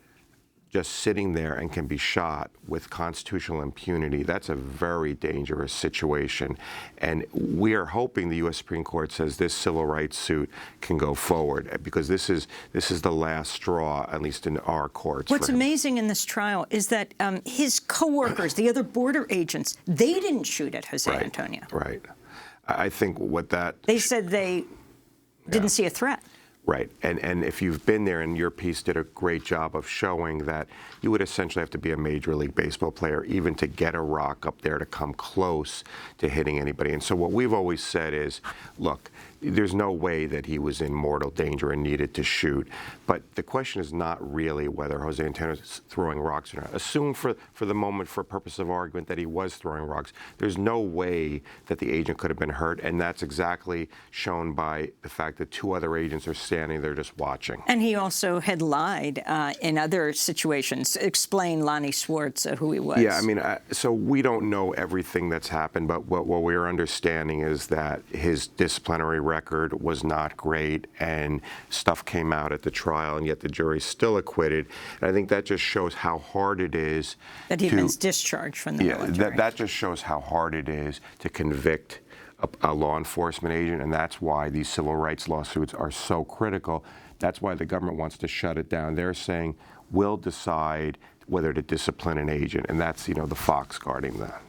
just sitting there and can be shot with constitutional impunity, that's a very dangerous situation. And we are hoping the U.S. Supreme Court says this civil rights suit can go forward, because this is the last straw, at least in our courts. What's amazing in this trial is that his coworkers, the other border agents, they didn't shoot at Jose Antonio. Right. I think what that... They said they didn't see a threat. Right, and if you've been there, and your piece did a great job of showing that you would essentially have to be a Major League Baseball player even to get a rock up there to come close to hitting anybody. And so what we've always said is, look, there's no way that he was in mortal danger and needed to shoot. But the question is not really whether Jose Antonio is throwing rocks or not. Assume for the moment, for purpose of argument, that he was throwing rocks. There's no way that the agent could have been hurt, and that's exactly shown by the fact that two other agents are standing there just watching. And he also had lied in other situations. Explain Lonnie Swartz, who he was. Yeah, I mean, so we don't know everything that's happened, but what we're understanding is that his disciplinary record was not great, and stuff came out at the trial, and yet the jury still acquitted. And I think that just shows how hard it is that he'd been discharged from the military. That just shows how hard it is to convict a law enforcement agent, and that's why these civil rights lawsuits are so critical. That's why the government wants to shut it down. They're saying, we'll decide whether to discipline an agent, and that's, the fox guarding that.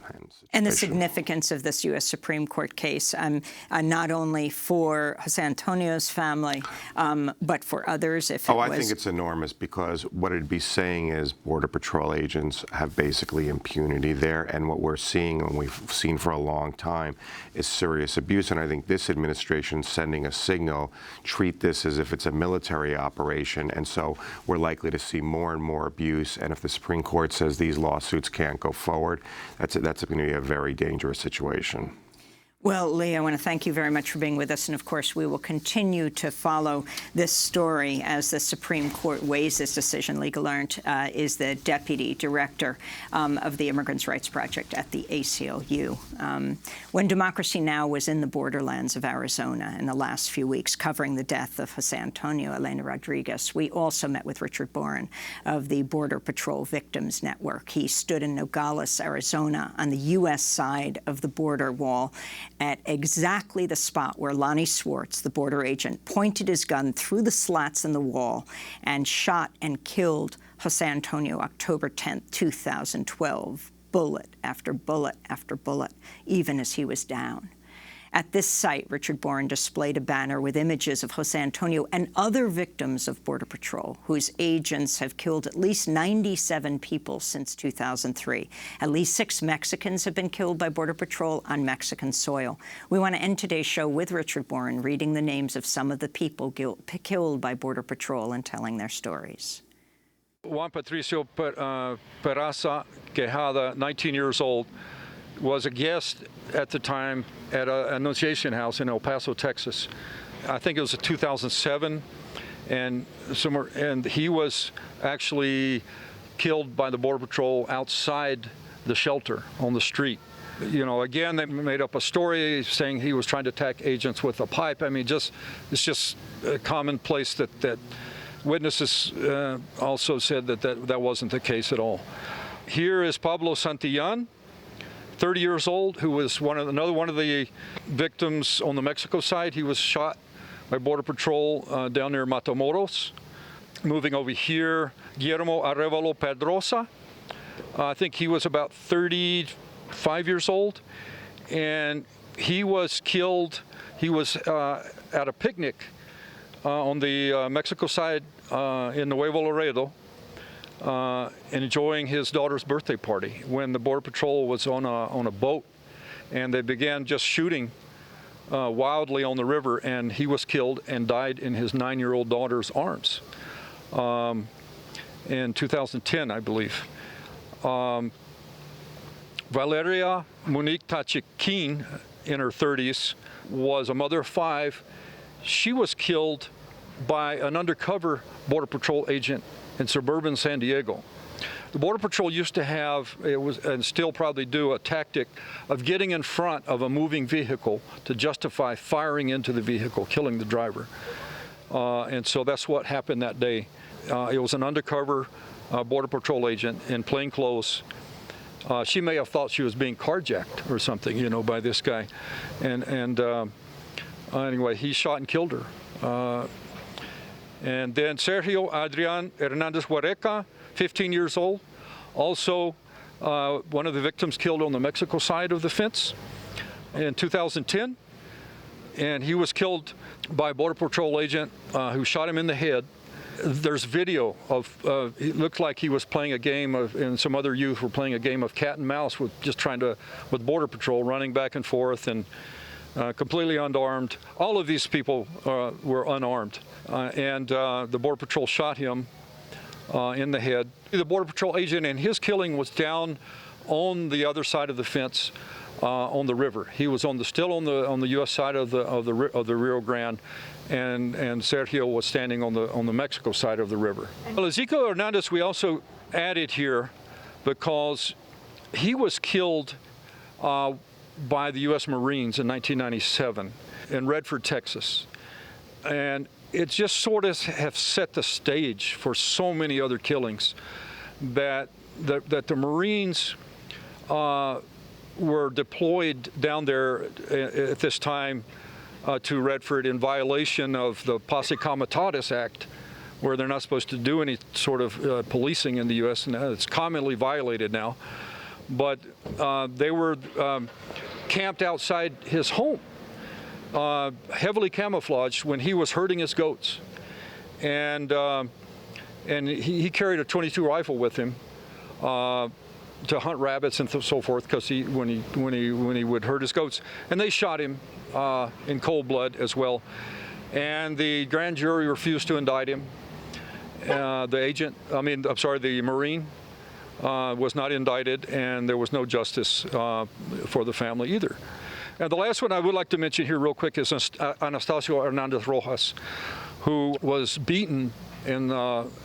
And the significance of this U.S. Supreme Court case, not only for Jose Antonio's family, but for others, if it was... I think it's enormous, because what it'd be saying is Border Patrol agents have basically impunity there, and what we're seeing, and we've seen for a long time, is serious abuse. And I think this administration's sending a signal, treat this as if it's a military operation, and so we're likely to see more and more abuse. And if the Supreme Court says these lawsuits can't go forward, that's going to be a very dangerous situation. Well, Lee, I want to thank you very much for being with us. And, of course, we will continue to follow this story as the Supreme Court weighs this decision. Lee Gallant is the Deputy Director of the Immigrants' Rights Project at the ACLU. When Democracy Now! Was in the borderlands of Arizona in the last few weeks covering the death of Jose Antonio Elena Rodriguez, we also met with Richard Boren of the Border Patrol Victims Network. He stood in Nogales, Arizona, on the U.S. side of the border wall, at exactly the spot where Lonnie Swartz, the border agent, pointed his gun through the slats in the wall and shot and killed Jose Antonio October 10, 2012, bullet after bullet after bullet, even as he was down. At this site, Richard Boren displayed a banner with images of Jose Antonio and other victims of Border Patrol, whose agents have killed at least 97 people since 2003. At least 6 Mexicans have been killed by Border Patrol on Mexican soil. We want to end today's show with Richard Boren reading the names of some of the people killed by Border Patrol and telling their stories. Juan Patricio Peraza Quejada, 19 years old, was a guest at the time at an Annunciation House in El Paso, Texas. I think it was 2007, and he was actually killed by the Border Patrol outside the shelter on the street. Again, they made up a story saying he was trying to attack agents with a pipe. I mean, it's just a commonplace that witnesses also said that wasn't the case at all. Here is Pablo Santillan, 30 years old, who was another one of the victims on the Mexico side. He was shot by Border Patrol down near Matamoros. Moving over here, Guillermo Arevalo Pedrosa. I think he was about 35 years old, and he was killed. He was at a picnic on the Mexico side in Nuevo Laredo, enjoying his daughter's birthday party when the Border Patrol was on a boat, and they began just shooting wildly on the river, and he was killed and died in his 9-year-old daughter's arms in 2010, I believe. Valeria Monique Tachiquin, in her 30s, was a mother of 5. She was killed by an undercover Border Patrol agent in suburban San Diego. The Border Patrol used to have, and still probably do, a tactic of getting in front of a moving vehicle to justify firing into the vehicle, killing the driver. And so that's what happened that day. It was an undercover Border Patrol agent in plain clothes. She may have thought she was being carjacked or something, you know, by this guy. And anyway, he shot and killed her. And then Sergio Adrian Hernandez Huareca, 15 years old, also one of the victims killed on the Mexico side of the fence in 2010. And he was killed by a Border Patrol agent who shot him in the head. There's video of, it looked like he was playing a game of, and some other youth were playing a game of cat and mouse with Border Patrol, running back and forth, and completely unarmed. All of these people were unarmed. And the Border Patrol shot him in the head. The Border Patrol agent and his killing was down on the other side of the fence on the river. He was still on the U.S. side of the Rio Grande, and Sergio was standing on the Mexico side of the river. Well, Ezequiel Hernandez we also added here because he was killed by the U.S. Marines in 1997 in Redford, Texas, and it just sort of have set the stage for so many other killings that the Marines were deployed down there at this time to Redford in violation of the Posse Comitatus Act, where they're not supposed to do any sort of policing in the U.S., and it's commonly violated now. But they were camped outside his home, heavily camouflaged, when he was herding his goats. And he carried a .22 rifle with him to hunt rabbits and so forth, because when he would herd his goats. And they shot him in cold blood as well. And the grand jury refused to indict him. The Marine was not indicted, and there was no justice for the family either. And the last one I would like to mention here real quick is Anastasio Hernandez Rojas, who was beaten in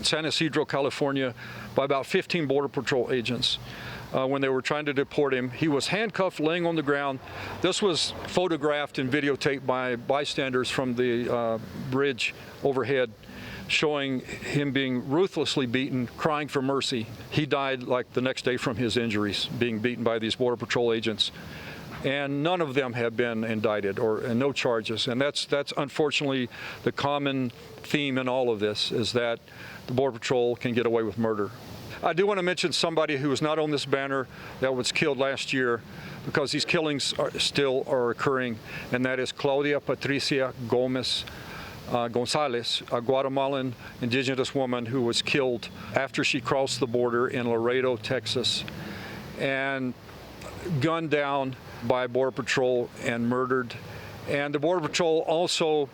San Ysidro, California, by about 15 Border Patrol agents when they were trying to deport him. He was handcuffed, laying on the ground. This was photographed and videotaped by bystanders from the bridge overhead, showing him being ruthlessly beaten, crying for mercy. He died like the next day from his injuries, being beaten by these Border Patrol agents. And none of them have been indicted, and no charges. And that's unfortunately the common theme in all of this, is that the Border Patrol can get away with murder. I do want to mention somebody who was not on this banner that was killed last year, because these killings still are occurring, and that is Claudia Patricia Gomez Gonzalez, a Guatemalan indigenous woman who was killed after she crossed the border in Laredo, Texas, and gunned down by Border Patrol and murdered. And the Border Patrol also,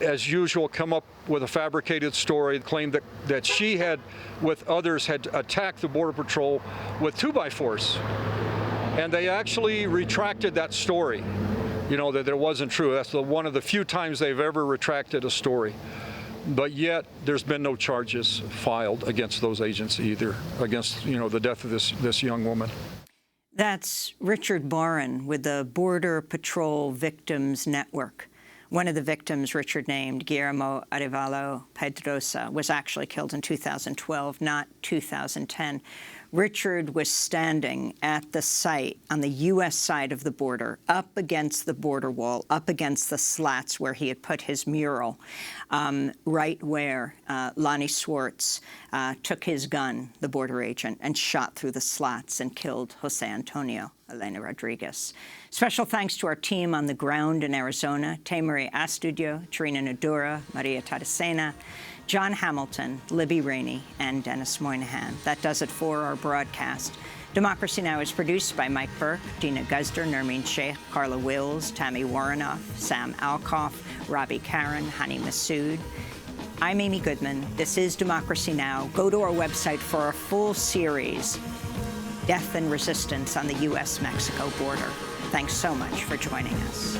as usual, come up with a fabricated story, claimed that she had, with others, had attacked the Border Patrol with 2x4s. And they actually retracted that story, you know, that it wasn't true. That's one of the few times they've ever retracted a story. But yet, there's been no charges filed against those agents either, against, you know, the death of this young woman. That's Richard Boren with the Border Patrol Victims Network. One of the victims Richard named, Guillermo Arevalo Pedrosa, was actually killed in 2012, not 2010. Richard was standing at the site on the U.S. side of the border, up against the border wall, up against the slats where he had put his mural, right where Lonnie Swartz took his gun, the border agent, and shot through the slats and killed Jose Antonio Elena Rodriguez. Special thanks to our team on the ground in Arizona, Tamarie Astudio, Trina Nadura, Maria Tadacena, John Hamilton, Libby Rainey, and Dennis Moynihan. That does it for our broadcast. Democracy Now! Is produced by Mike Burke, Dina Guzder, Nermeen Sheikh, Carla Wills, Tammy Warrenoff, Sam Alkoff, Robbie Karen, Hani Massoud. I'm Amy Goodman. This is Democracy Now! Go to our website for our full series, Death and Resistance on the U.S.-Mexico border. Thanks so much for joining us.